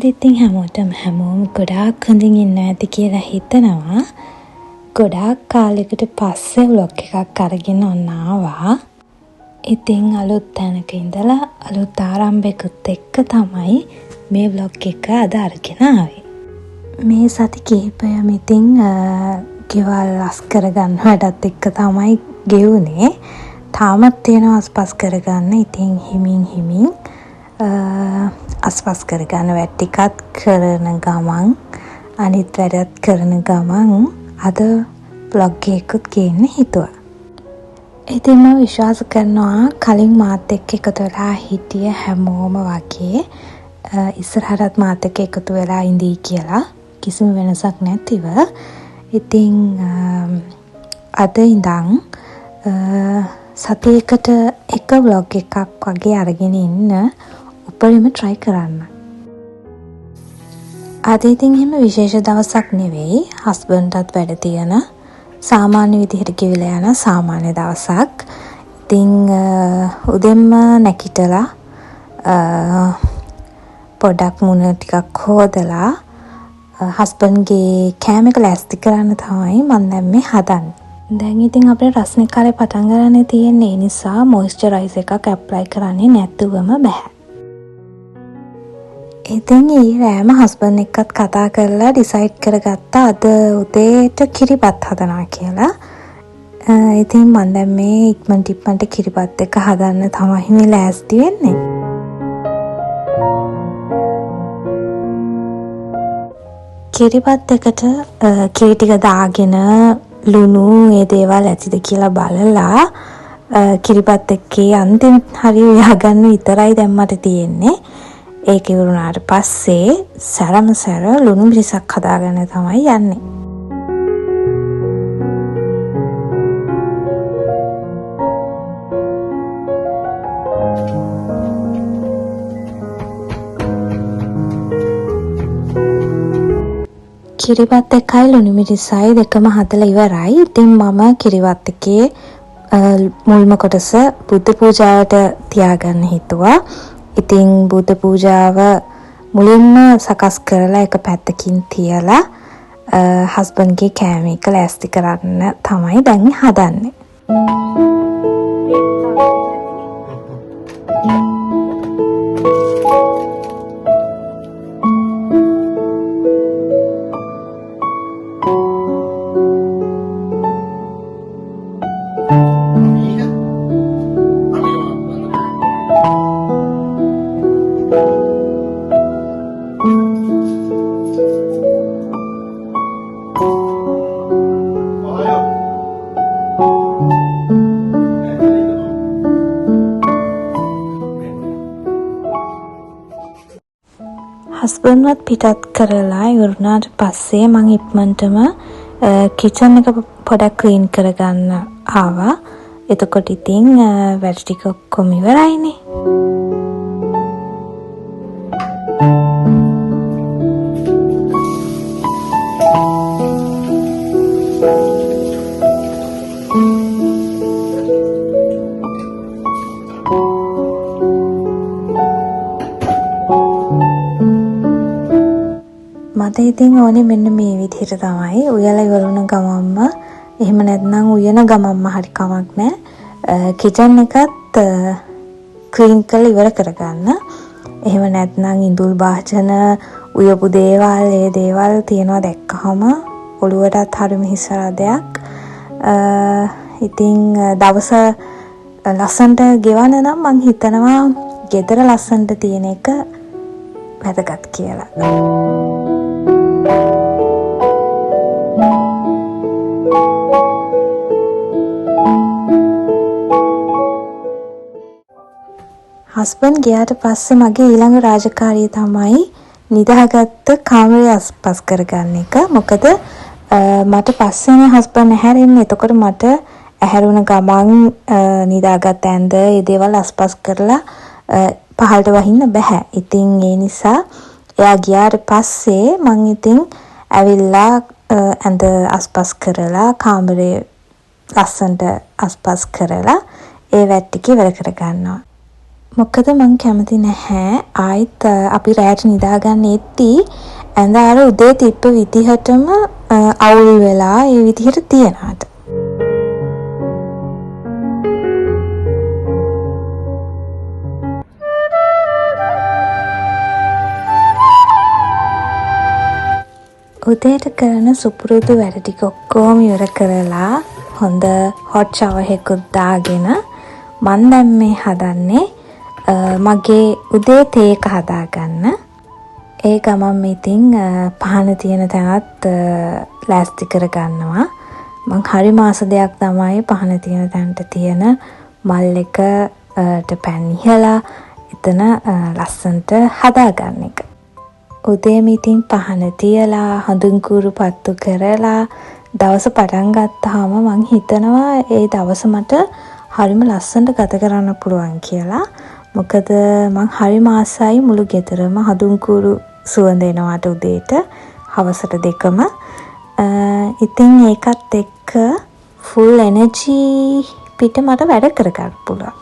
කොහොමද ඉතින් හැමෝම ගොඩාක් හොඳින් ඉන්නවා ඇති කියලා හිතනවා. ගොඩාක් කාලයකට පස්සේ ව්ලොග් එකක් අරගෙන ඔන්න ආවා. ඉතින් අලුත් තැනක ඉඳලා අලුත් ආරම්භයකුත් එක්ක තමයි මේ ව්ලොග් එක අද අරගෙන ආවේ. මේ සති කිහිපයම ඉතින් ගෙවල් අස් කරගන්න වැඩත් එක්ක තමයි ගෙවුනේ. තාමත් තියෙනවා අස්පස් කරගන්න. ඉතින් හිමින් අස්පස් කරගන්න වැඩ ටිකත් කරන ගමන් අනිත් වැඩත් කරන ගමන් අද බ්ලොග් එකකුත් ගේන්න හිතුවා. ඉතින් මම විශ්වාස කරනවා කලින් මාත් එක්ක එකතු වෙලා හිටිය හැමෝම වගේ ඉස්සරහටත් මාත් එක්ක එකතු වෙලා ඉඳී කියලා කිසිම වෙනසක් නැතිව. ඉතින් අද ඉඳන් සතියකට එක බ්ලොග් එකක් වගේ අරගෙන ඉන්න උපරිම try කරන්න. අද ඉතින් එහෙම විශේෂ දවසක් නෙවෙයි. හස්බන්ඩ්ටත් වැඩ තියෙන සාමාන්‍ය විදිහට ගෙවිලා යන සාමාන්‍ය දවසක්. ඉතින් උදෙන්ම නැගිටලා පොඩක් මුණ ටිකක් හොදලා හස්බන්ඩ්ගේ කෑම එක ලෑස්ති කරන්න තමයි මම දැන් මේ හදන්නේ. දැන් ඉතින් අපේ රස්නේ කාලේ පටන් ගන්න තියෙන නිසා මොයිස්චරයිසර් එකක් ඇප්ලයි කරන්නේ නැතුවම බෑ. ඉතින් ඊරෑම හස්බන්ඩ් එක්කත් කතා කරලා ඩිසයිඩ් කරගත්තා අද උදේට කිරිබත් හදනවා කියලා. ඉතින් මම දැන් මේ ඉක්මනට කිරිබත් එක හදන්න තමයි මේ ලෑස්ති වෙන්නේ. කිරිබත් එකට කිරි ටික දාගෙන ලුණු ඒ දේවල් ඇතිද කියලා බලලා කිරිබත් එක්කේ අන්තිම හරිය යහගන්න විතරයි දැන් මට තියෙන්නේ. ඒක ඉවරුනාට පස්සේ සැර ලුණු මිරිසක් හදාගන්න තමයි යන්නේ. කිරිබත් එකයි ලුණු මිරිසයි දෙකම හදලා ඉවරයි. ඉතින් මම කිරිබත් එකේ මුල්ම කොටස බුද්ධ පූජාවට තියාගන්න හිතුවා. ඉතින් බුද්ධ පූජාව මුලින්ම සකස් කරලා එක පැත්තකින් තියලා හස්බන්ඩ්ගේ කෑම එක ලෑස්ති කරන්න තමයි දැන් හදන්නේ. හස්බන්ඩ්වත් පිටත් කරලා ඉවරුනාට පස්සේ මං ඉක්මනටම කිචන් එක පොඩක් ක්ලීන් කරගන්න ආවා. එතකොට ඉතින් වැඩ ටික ඔක්කොම ඉවරයිනේ. මට ඉතින් ඕනේ මෙන්න මේ විදිහට තමයි. උයලා ඉවරුන ගමන්ම එහෙම නැත්නම් උයන ගමන්ම හරි කමක් නැහැ. කිචන් එකත් ක්ලීන් කරලා ඉවර කරගන්න. එහෙම නැත්නම් ඉඳුල් භාජන උයපු දේවල් ඒ දේවල් තියනවා දැක්කහම ඔළුවටත් හරිම හිසරදයක්. ඉතින් දවස ලස්සනට ගෙවන්න නම් මං හිතනවා ගෙදර ලස්සනට තියෙන එක වැදගත් කියලා. හස්බන්ඩ් ගියාට පස්සේ මගේ ඊළඟ රාජකාරිය තමයි නිදාගත්ත කාමරය අස්පස් කරගන්න එක. මොකද මට පස්සේනේ හස්බන්ඩ් ඇහැරෙන්නේ. එතකොට මට ඇහැරුණ ගමන් නිදාගත් ඇඳ ඒ දේවල් අස්පස් කරලා පහළට වහින්න බෑ. ඉතින් ඒ නිසා එයා ගියාට පස්සේ මං ඉතින් ඇවිල්ලා ඇඳ අස්පස් කරලා කාමරේ ලස්සනට අස්පස් කරලා ඒ වැඩ ටික ඉවර කරගන්නවා. මොකද මං කැමති නැහැ ආයිත් අපි රැට නිදාගන්න එද්දී ඇඳ අර උදේ තිබ්බ විදිහටම අවුල් වෙලා ඒ විදිහට තියනවාට. උදේට කරන සුපුරුදු වැඩ ටික ඔක්කොම ඉවර කරලා හොඳ හොට් ෂවර් එකකුත් දාගෙන මන් දැන් මේ හදන්නේ මගේ උදේ තේ එක හදාගන්න. ඒ ගමන් ඉතින් පහන තියෙන තැනත් ලෑස්ති කරගන්නවා. මං හරි මාස දෙයක් තමයි පහන තියෙන තැනට තියෙන මල් එකට පැන් ඉහලා එතන ලස්සනට හදාගන්න එක. උදේම ඉතින් පහන තියලා හඳුන් කූරු පත්තු කරලා දවස පටන් ගත්තාම මං හිතනවා ඒ දවස මට හරිම ලස්සනට ගත කරන්න පුළුවන් කියලා. මොකද මං හරිම ආසයි මුළු ගෙදරම හඳුන් කූරු සුවඳ එනවාට උදේට හවසට දෙකම. ඉතින් ඒකත් එක්ක ෆුල් එනර්ජි පිට මට වැඩ කරගන්න පුළුවන්.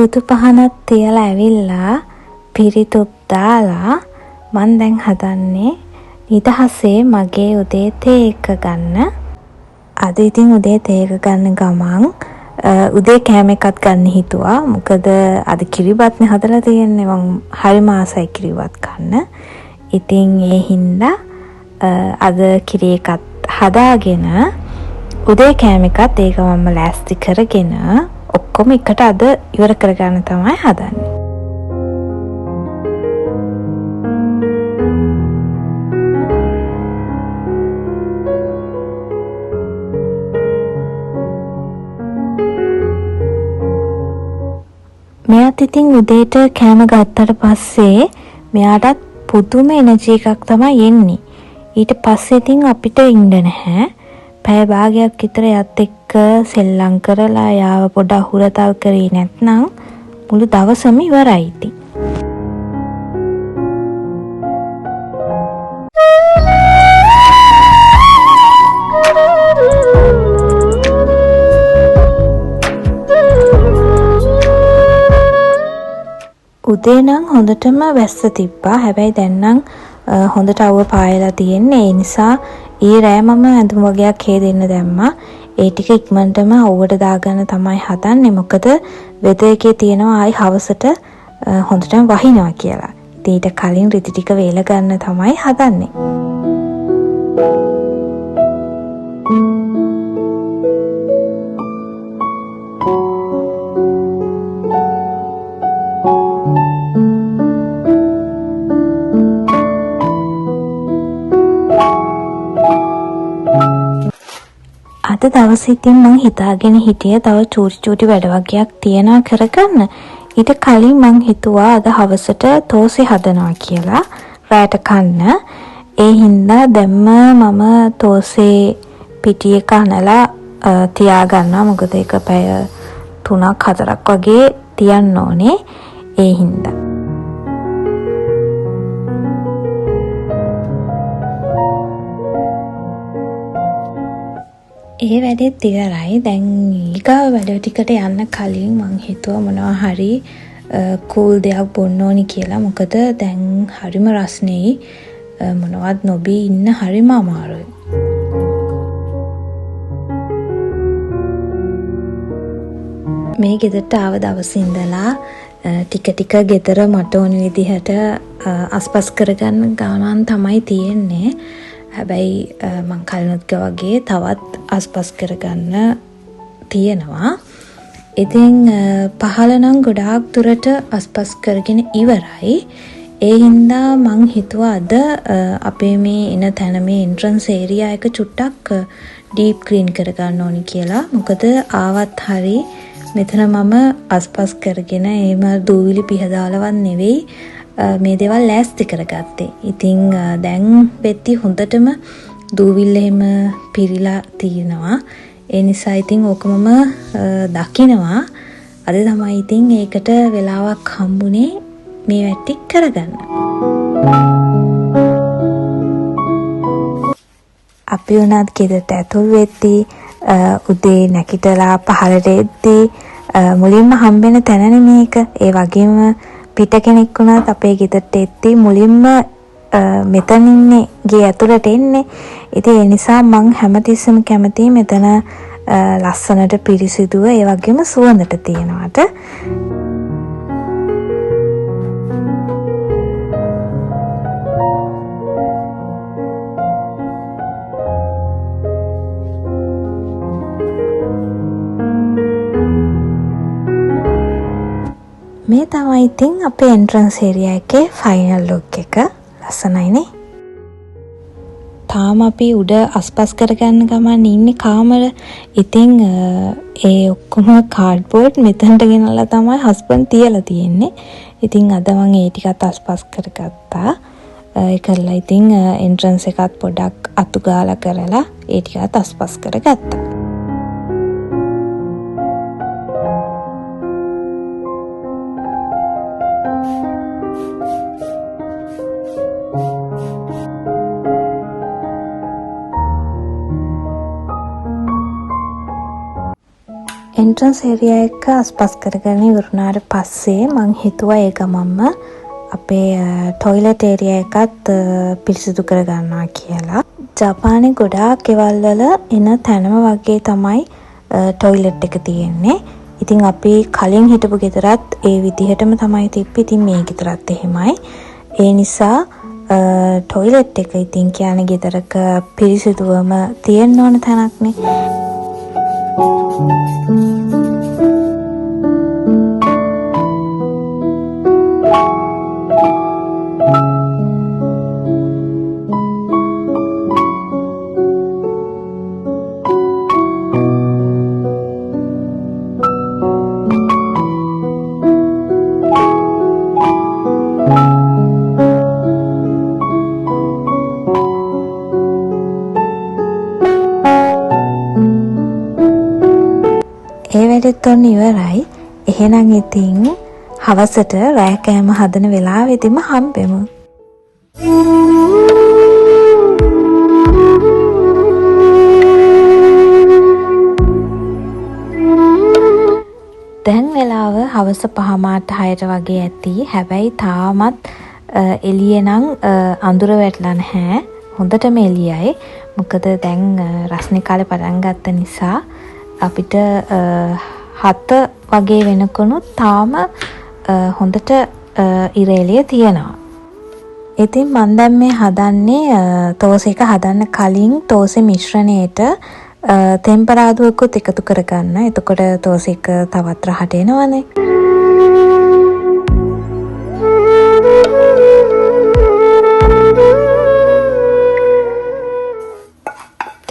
බුදු පහනත් තියලා ඇවිල්ලා පිරිතුප් දාලා මං දැන් හදන්නේ නිදහසේ මගේ උදේ තේ එක ගන්න. අද ඉතින් උදේ තේ එක ගන්න ගමන් උදේ කෑම එකත් ගන්න හිතුවා. මොකද අද කිරිබත්නේ හදලා තියෙන්නේ. මං හරිම ආසයි කිරිබත් කන්න. ඉතින් ඒ හින්දා අද කිරි එකත් හදාගෙන උදේ කෑම එකත් ඒක මම ලෑස්ති කරගෙන ඔක්කොම එකට අද ඉවර කරගන්න තමයි හදන්නේ. මෙයාත් ඉතින් උදේට කෑම ගත්තට පස්සේ මෙයාටත් පුදුම එනර්ජි එකක් තමයි එන්නේ. ඊට පස්සේ ඉතින් අපිට ඉන්න නැහැ. පැය භාගයක් විතර යත් එක්ක සෙල්ලම් කරලා යාව පොඩක් හුරතල් කරේ නැත්නම් මුළු දවසම ඉවරයි ඉතින්. උදේ නම් හොඳටම වැස්ස තිබ්බා. හැබැයි දැන් නම් හොඳට අවුව පායලා තියෙන්නේ. ඒ නිසා ඊ රෑ මම ඇඳුම් වගේක් හේදෙන්න දැම්මා. ඒ ටික ඉක්මනටම අවුවට දාගන්න තමයි හදන්නේ. මොකද වෙදර් එකේ තියෙනවා ආයි හවසට හොඳටම වහිනවා කියලා. ඉතින් ඊට කලින් රිදි ටික වේල ගන්න තමයි හදන්නේ. අද දවසේ ඉතින් මං හිතාගෙන හිටියේ තව චූටි වැඩ වගේක් තියනවා කරගන්න. ඊට කලින් මං හිතුවා අද හවසට තෝසේ හදනවා කියලා රාට කන්න. ඒ හින්දා දැම්ම මම තෝසේ පිටි එක අනලා තියාගන්නවා. මොකද ඒක පැය 3-4ක් වගේ තියන්න ඕනේ. ඒ හින්දා ඒ වැඩෙත් ඉවරයි. දැන් ඊගාව වැඩ ටිකට යන්න කලින් මං හිතුවා මොනවා හරි කූල් දෙයක් බොන්න ඕනි කියලා. මොකද දැන් හරිම රස්නෙයි. මොනවත් නොබී ඉන්න හරිම අමාරුයි. මේ ගෙදරට ආව දවසේ ඉඳලා ටික ටික ගෙදර මට ඕන විදිහට අස්පස් කරගන්න ගමන් තමයි තියෙන්නේ. හැබැයි මං කලිනුත් වගේ තවත් අස්පස් කරගන්න තියෙනවා. ඉතින් පහළ නම් ගොඩාක් දුරට අස්පස් කරගෙන ඉවරයි. ඒ හින්දා මං හිතුවා අද අපේ මේ එන තැන මේ එන්ට්‍රන්ස් ඒරියා එක චුට්ටක් ඩීප් ක්ලීන් කරගන්න ඕනි කියලා. මොකද ආවත් හරි මෙතන මම අස්පස් කරගෙන එහෙම දූවිලි පිහදාලවත් නෙවෙයි මේ දේවල් ලෑස්ති කරගත්තේ. ඉතින් දැන් වෙtti හොඳටම දූවිල්ල එහෙම පිරීලා තියෙනවා. ඒ නිසා ඉතින් ඕකමම දකිනවා. අද තමයි ඉතින් ඒකට වෙලාවක් හම්බුනේ මේ වැටි කරගන්න. අපි උනත් ගෙදරට ඇතුල් වෙද්දී උදේ නැගිටලා පහළට එද්දී මුලින්ම හම්බෙන තැනනේ මේක. ඒ වගේම පිට කෙනෙක් වුණත් අපේ ගෙදරට එද්දී මුලින්ම මෙතන ඉන්නේ ගේ ඇතුළට එන්නේ. ඉතින් ඒ නිසා මං හැමතිස්සෙම කැමතියි මෙතන ලස්සනට පිරිසිදුව ඒ වගේම සුවඳට තියෙනවට. මේ තමයි ඉතින් අපේ එන්ට්‍රන්ස් ඒරියා එකේ ෆයිනල් ලුක් එක. ලස්සනයිනේ. තාම අපි උඩ අස්පස් කරගන්න ගමන් ඉන්නේ කාමර. ඉතින් ඒ ඔක්කොම කාඩ්බෝඩ් මෙතනට ගෙනල්ලා තමයි හස්බන්ඩ් තියලා තියෙන්නේ. ඉතින් අද මම ඒ ටිකත් අස්පස් කරගත්තා. ඒ කරලා ඉතින් එන්ට්‍රන්ස් එකත් පොඩක් අතු ගාලා කරලා ඒ ටිකත් අස්පස් කරගත්තා. එන්ට්‍රන්ස් ඒරියා එක අස්පස් කරගෙන ඉවරුණාට පස්සේ මං හිතුවා ඒ ගමන්ම අපේ ටොයිලට් ඒරියා එකත් පිරිසිදු කරගන්නවා කියලා. ජපානයේ ගොඩාක් ගෙවල් වල එන තැනම වගේ තමයි ටොයිලට් එක තියෙන්නේ. ඉතින් අපි කලින් හිටපු ගෙදරත් ඒ විදිහටම තමයි තිබ්බේ. ඉතින් මේ ගෙදරත් එහෙමයි. ඒ නිසා ටොයිලට් එක ඉතින් කියන්නේ ගෙදරක පිරිසිදුවම තියෙන්න ඕන තැනක්නේ. ඒ වැඩෙත් ඔන්න ඉවරයි. එහෙනම් ඉතින් හවසට රෑ කෑම හදන වෙලාවෙදිම හම්බෙමු. දැන් වෙලාව හවස 5:06ට වගේ ඇති. හැබැයි තාමත් එළියේ නම් අඳුර වැටලා නැහැ. හොඳටම එළියයි. මොකද දැන් රස්නේ කාලේ පටන් ගත්ත නිසා අපිට 7 වගේ වෙනකොනුත් තාම හොඳට ඉර එළිය තියෙනවා. ඉතින් මම දැන් මේ හදන්නේ තෝස එක හදන්න කලින් තෝසේ මිශ්‍රණයට තෙම්පරාදුවකුත් එකතු කරගන්න. එතකොට තෝස එක තවත් රහට එනවනේ.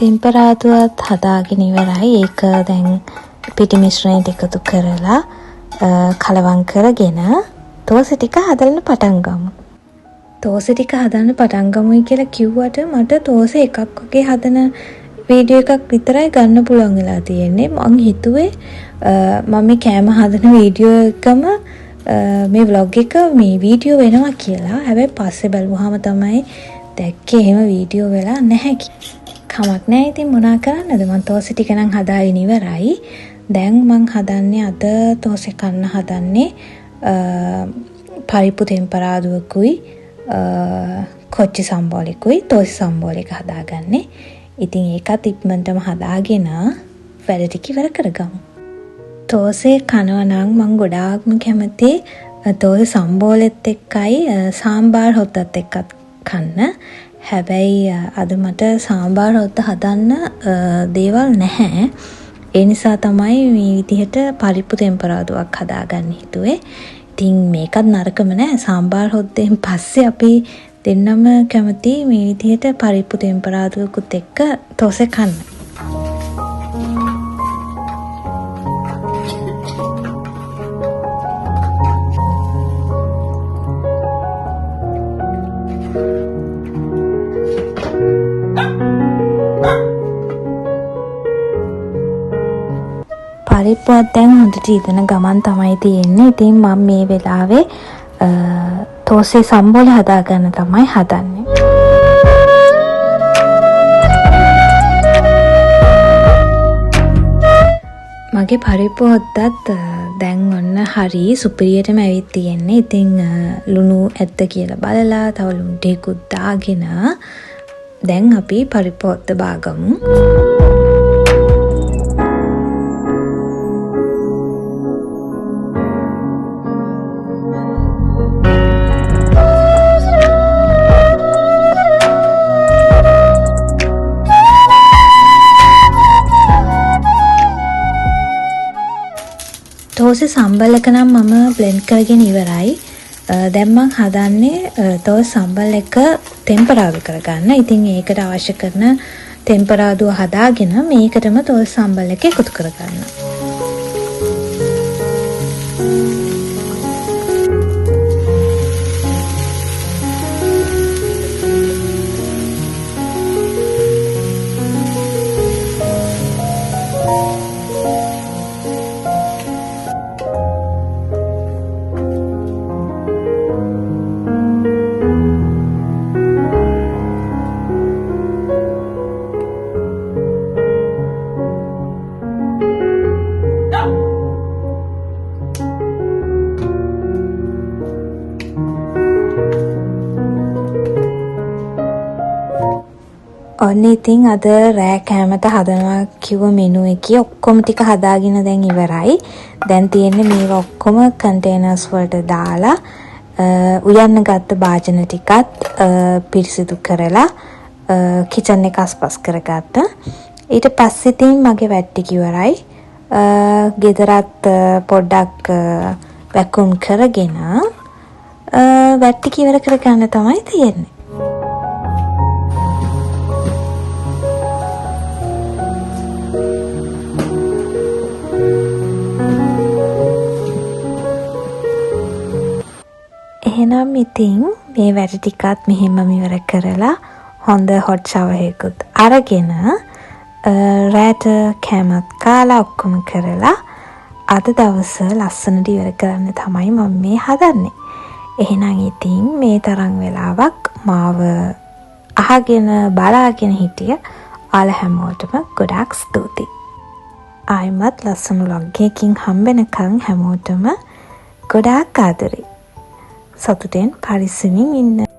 තෙම්පරාදුවත් හදාගෙන ඉවරයි. ඒක දැන් පිටි මිශ්‍රණයට එකතු කරලා කලවම් කරගෙන තෝසෙ ටික හදන්න පටන් ගමු. තෝසෙ ටික හදන්න පටන් ගමුයි කියලා කිව්වට මට තෝසෙ එකක් වගේ හදන වීඩියෝ එකක් විතරයි ගන්න පුළුවන් වෙලා තියෙන්නේ. මං හිතුවේ මම මේ කෑම හදන වීඩියෝ එකම මේ vlog එක මේ වීඩියෝ වෙනවා කියලා. හැබැයි පස්සේ බලුවාම තමයි දැක්කේ එහෙම වීඩියෝ වෙලා නැහැ. කමක් නැහැ. ඉතින් මොනා කරන්නද? මං තෝසෙ ටික නම් හදාගෙන ඉවරයි. දැන් මං හදන්නේ අද තෝසෙ කන්න හදන්නේ පරිප්පු තෙම්පරාදුවකුයි කොච්චි සම්බෝලෙකුයි තෝසෙ සම්බෝලෙක හදාගන්නේ. ඉතින් ඒකත් ඉක්මනටම හදාගෙන වැඩ ටික ඉවර කරගමු. තෝසේ කනවා නම් මම ගොඩාක්ම කැමති තෝසේ සම්බෝලෙත් එක්කයි සාම්බාර් හොත්තත් එක්කත් කන්න. හැබැයි අද මට සාම්බාර් හොත්ත හදන්න දේවල් නැහැ. ඒ නිසා තමයි මේ විදිහට පරිප්පු තෙම්පරාදුවක් හදාගන්න හිතුවේ. ඉතින් මේකත් නරකම නෑ. සාම්බාර් හොත්තෙන් පස්සේ අපි දෙන්නම කැමති මේ විදිහට පරිප්පු තෙම්පරාදුවකුත් එක්ක තෝසේ කන්න. පරිප්පුවත් දැන් හොඳට ඉදෙන ගමන් තමයි තියෙන්නේ. ඉතින් මම මේ වෙලාවේ තෝසේ සම්බෝල හදාගන්න තමයි හදන්නේ. මගේ පරිප්පු හොත්තත් දැන් ඔන්න හරි සුපිරියටම ඇවිත් තියෙන්නේ. ඉතින් ලුණු ඇත්ත කියලා බලලා තව ලුණු ටිකකුත් දාගෙන දැන් අපි පරිප්පු හොත්ත බාගමු. තෝසේ සම්බල් එක නම් මම බ්ලෙන්ඩ් කරගෙන ඉවරයි. දැන් මම හදන්නේ තෝසේ සම්බල් එක ටෙම්පරාදු කරගන්න. ඉතින් ඒකට අවශ්‍ය කරන ටෙම්පරාදුව හදාගෙන මේකටම තෝසේ සම්බල් එක එකතු කරගන්න. ඔන්න ඉතින් අද රෑ කෑමට හදනවා කිව්ව මෙනු එකේ ඔක්කොම ටික හදාගෙන දැන් ඉවරයි. දැන් තියෙන්නේ මේක ඔක්කොම කන්ටේනර්ස් වලට දාලා උයන්න ගත්ත භාජන ටිකත් පිරිසිදු කරලා කිචන් එක අස්පස් කරගත්තා. ඊට පස්සේ ඉතින් මගේ වැඩ ටික ඉවරයි. ගෙදරත් පොඩ්ඩක් වැක්කියුම් කරගෙන වැඩ ටික ඉවර කරගන්න තමයි තියෙන්නේ. එහෙනම් ඉතින් මේ වැඩ ටිකත් මෙහෙමම ඉවර කරලා හොඳ හොට් ෂවර් එකකුත් අරගෙන රෑට කෑමත් කාලා ඔක්කොම කරලා අද දවස ලස්සනට ඉවර කරන්න තමයි මම මේ හදන්නේ. එහෙනම් ඉතින් මේ තරම් වෙලාවක් මාව අහගෙන බලාගෙන හිටිය ඔයාලා හැමෝටම ගොඩාක් ස්තුතියි. ආයිමත් ලස්සන vlog එකකින් හම්බෙනකන් හැමෝටම ගොඩාක් ආදරේ. සතුටෙන් පරිස්සමින් ඉන්න.